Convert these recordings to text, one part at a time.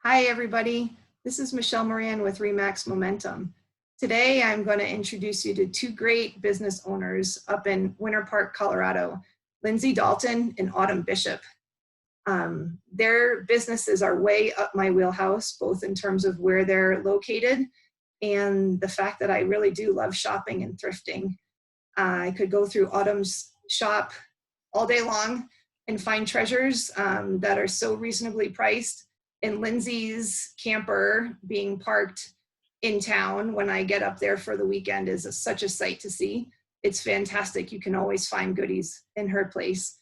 Hi, everybody. This is Michelle Moran with Remax Momentum. Today, I'm going to introduce you to two great business owners up in Winter Park, Colorado, Lindsay Dalton and Autumn Bishop. Their businesses are way up my wheelhouse, both in terms of where they're located and the fact that I really do love shopping and thrifting. I could go through Autumn's shop all day long and find treasures that are so reasonably priced. And Lindsay's camper being parked in town when I get up there for the weekend is such a sight to see. It's fantastic. You can always find goodies in her place.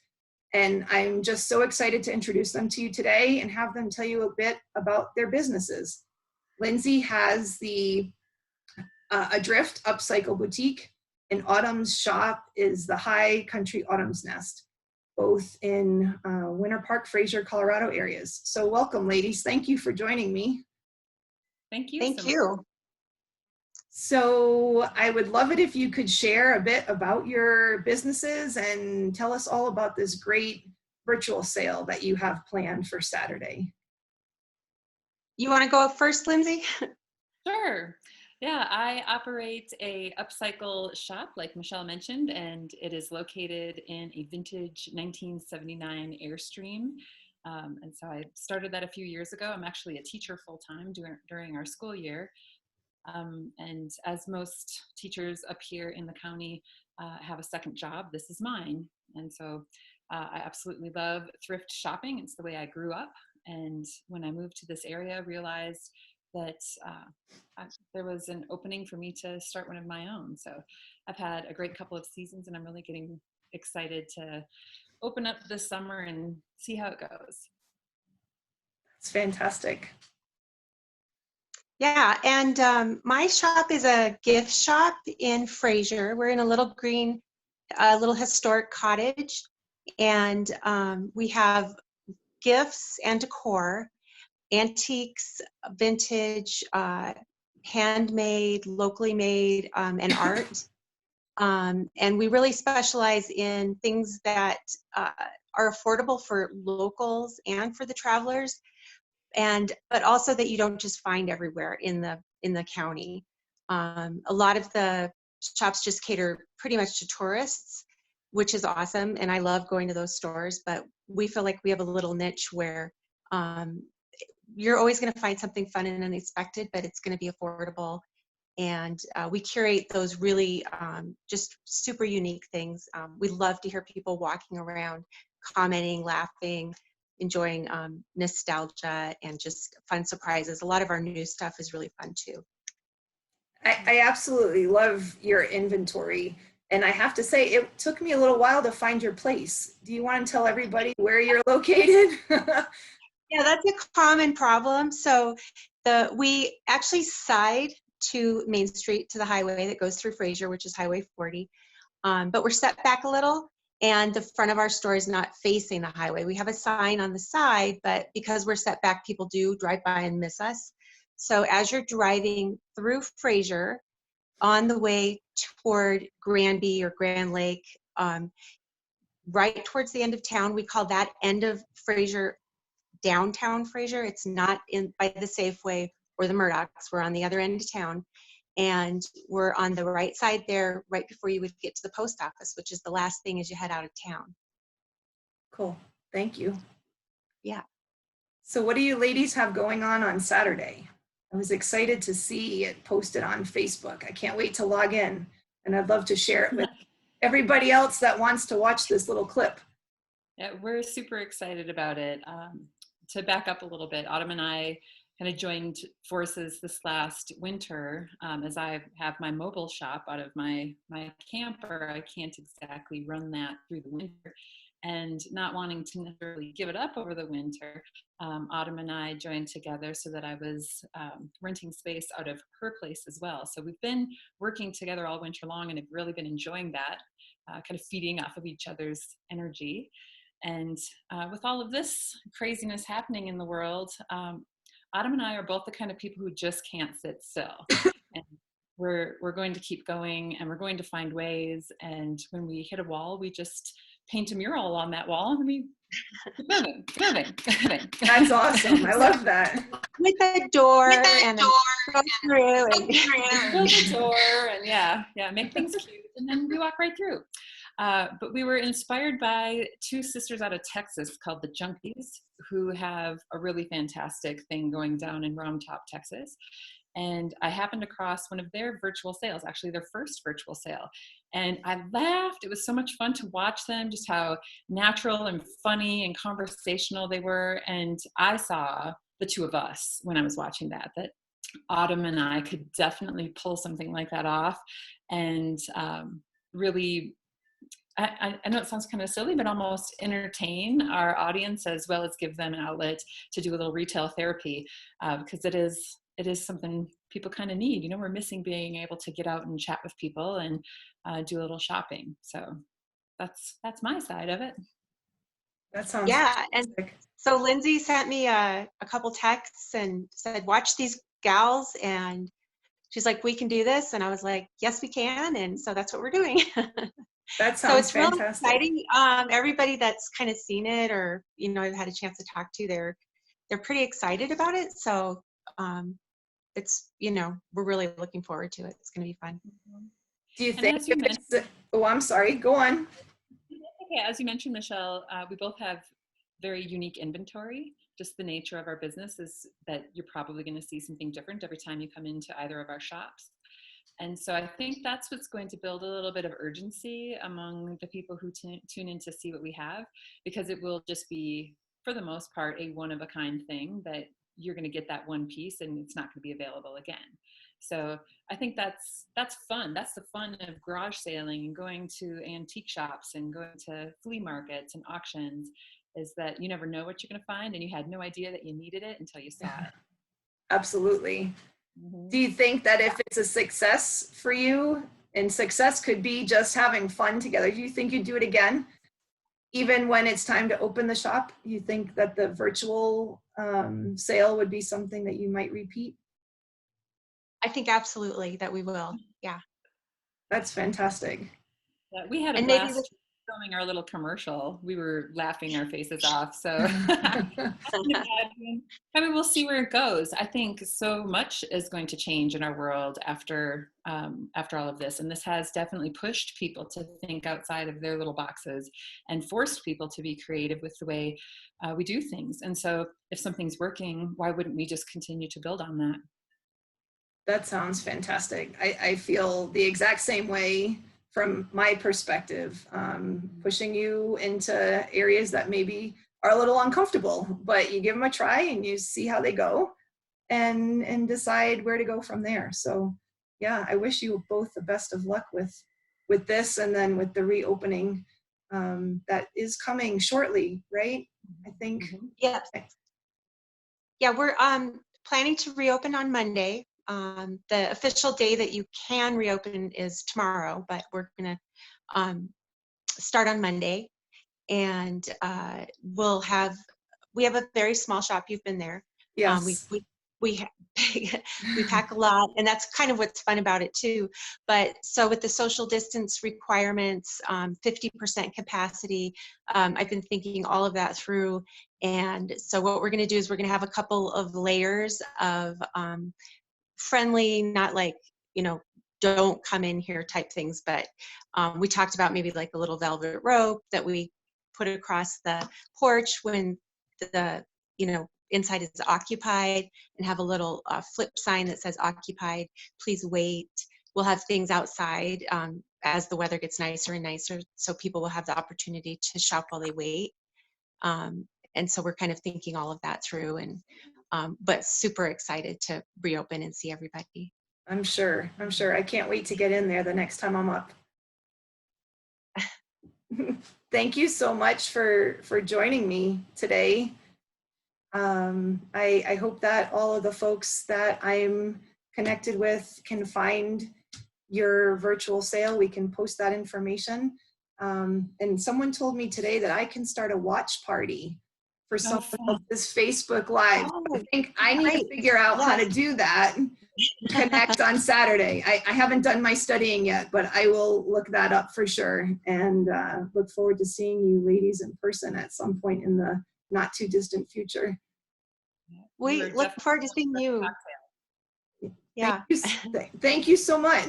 And I'm just so excited to introduce them to you today and have them tell you a bit about their businesses. Lindsay has the Adrift Upcycle Boutique, and Autumn's shop is the High Country Autumn's Nest, both in Winter Park, Fraser, Colorado areas. So welcome, ladies. Thank you for joining me. Thank you. Thank you. So I would love it if you could share a bit about your businesses and tell us all about this great virtual sale that you have planned for Saturday. You want to go first, Lindsay? Sure. Yeah, I operate a upcycle shop, like Michelle mentioned, and it is located in a vintage 1979 Airstream. And so I started that a few years ago. I'm actually a teacher full-time during our school year. And as most teachers up here in the county have a second job, this is mine. And so I absolutely love thrift shopping. It's the way I grew up. And when I moved to this area, I realized that there was an opening for me to start one of my own. So I've had a great couple of seasons, and I'm really getting excited to open up this summer and see how it goes. It's fantastic. Yeah, and my shop is a gift shop in Fraser. We're in a little green, little historic cottage, and we have gifts and decor, antiques, vintage, handmade, locally made, and art. And we really specialize in things that are affordable for locals and for the travelers, but also that you don't just find everywhere in the county. A lot of the shops just cater pretty much to tourists, which is awesome, and I love going to those stores, but we feel like we have a little niche where you're always going to find something fun and unexpected, but it's going to be affordable. And we curate those really just super unique things. We love to hear people walking around, commenting, laughing, enjoying nostalgia and just fun surprises. A lot of our new stuff is really fun too. I absolutely love your inventory. And I have to say, it took me a little while to find your place. Do you want to tell everybody where you're located? Yeah, that's a common problem. So we actually side to Main Street, to the highway that goes through Fraser, which is Highway 40. But we're set back a little, and the front of our store is not facing the highway. We have a sign on the side, but because we're set back, people do drive by and miss us. So as you're driving through Fraser on the way toward Granby or Grand Lake, right towards the end of town, we call that end of Fraser downtown Fraser. It's not by the Safeway or the Murdochs. We're on the other end of town, and we're on the right side there, right before you would get to the post office, which is the last thing as you head out of town. Cool. Thank you. Yeah. So what do you ladies have going on Saturday? I was excited to see it posted on Facebook. I can't wait to log in, and I'd love to share it with everybody else that wants to watch this little clip. Yeah, we're super excited about it. To back up a little bit, Autumn and I kind of joined forces this last winter. As I have my mobile shop out of my camper, I can't exactly run that through the winter. And not wanting to necessarily give it up over the winter, Autumn and I joined together so that I was renting space out of her place as well. So we've been working together all winter long and have really been enjoying that, kind of feeding off of each other's energy. And with all of this craziness happening in the world, Autumn and I are both the kind of people who just can't sit still. And we're going to keep going, and we're going to find ways. And when we hit a wall, we just paint a mural on that wall. I mean, moving. That's awesome. I love that. With a door and go through and Build a door and yeah, make things cute, and then we walk right through. But we were inspired by two sisters out of Texas called the Junkies, who have a really fantastic thing going down in Romtop, Texas. And I happened across one of their virtual sales, actually their first virtual sale. And I laughed. It was so much fun to watch them, just how natural and funny and conversational they were. And I saw the two of us when I was watching that Autumn and I could definitely pull something like that off and really, I know it sounds kind of silly, but almost entertain our audience as well as give them an outlet to do a little retail therapy, because it is something people kind of need. We're missing being able to get out and chat with people and do a little shopping. So that's my side of it. That sounds And so Lindsay sent me a couple texts and said, watch these gals, and she's like, we can do this, and I was like, yes we can, and so that's what we're doing. That sounds so it's fantastic. really exciting. Everybody that's kind of seen it or I've had a chance to talk to, they're pretty excited about it. So it's we're really looking forward to it. It's going to be fun. Do you think I'm sorry, go on. Okay, as you mentioned, Michelle, we both have very unique inventory. Just the nature of our business is that you're probably going to see something different every time you come into either of our shops. And so I think that's what's going to build a little bit of urgency among the people who tune in to see what we have, because it will just be, for the most part, a one-of-a-kind thing that you're going to get that one piece and it's not going to be available again. So I think that's fun. That's the fun of garage sailing and going to antique shops and going to flea markets and auctions, is that you never know what you're going to find, and you had no idea that you needed it until you saw it. Absolutely. Mm-hmm. Do you think that if it's a success for you, and success could be just having fun together, do you think you'd do it again? Even when it's time to open the shop, you think that the virtual sale would be something that you might repeat? I think absolutely that we will. Yeah. That's fantastic. Yeah, we had a blast filming our little commercial. We were laughing our faces off. So we'll see where it goes. I think so much is going to change in our world after all of this. And this has definitely pushed people to think outside of their little boxes and forced people to be creative with the way we do things. And so if something's working, why wouldn't we just continue to build on that? That sounds fantastic. I feel the exact same way from my perspective, pushing you into areas that maybe are a little uncomfortable, but you give them a try and you see how they go and decide where to go from there. So yeah, I wish you both the best of luck with this, and then with the reopening that is coming shortly, right? I think. Yeah. Yeah, we're planning to reopen on Monday. The official day that you can reopen is tomorrow, but we're going to start on Monday, and we have a very small shop. You've been there. Yes. We pack a lot, and that's kind of what's fun about it too. But so with the social distance requirements, 50% capacity, I've been thinking all of that through. And so what we're going to do is we're going to have a couple of layers of friendly, not like, don't come in here type things, but we talked about maybe like a little velvet rope that we put across the porch when the inside is occupied, and have a little flip sign that says occupied, please wait. We'll have things outside as the weather gets nicer and nicer, so people will have the opportunity to shop while they wait. And so we're kind of thinking all of that through, and but super excited to reopen and see everybody. I'm sure. I can't wait to get in there the next time I'm up. Thank you so much for joining me today. I hope that all of the folks that I'm connected with can find your virtual sale. We can post that information. And someone told me today that I can start a watch party for some of this Facebook Live. I think I need to figure out how to do that. connect on Saturday. I haven't done my studying yet, but I will look that up for sure, and look forward to seeing you ladies in person at some point in the not too distant future. We look forward to seeing you. Yeah. Thank you so much.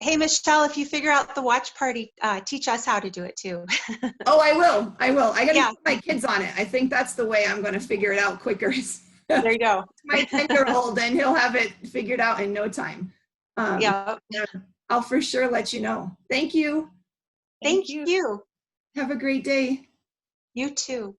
Hey, Michelle, if you figure out the watch party, teach us how to do it too. Oh, I will. I gotta put my kids on it. I think that's the way I'm gonna figure it out quicker. There you go. My 10-year-old, and he'll have it figured out in no time. Yeah. I'll for sure let you know. Thank you. Thank you. Have a great day. You too.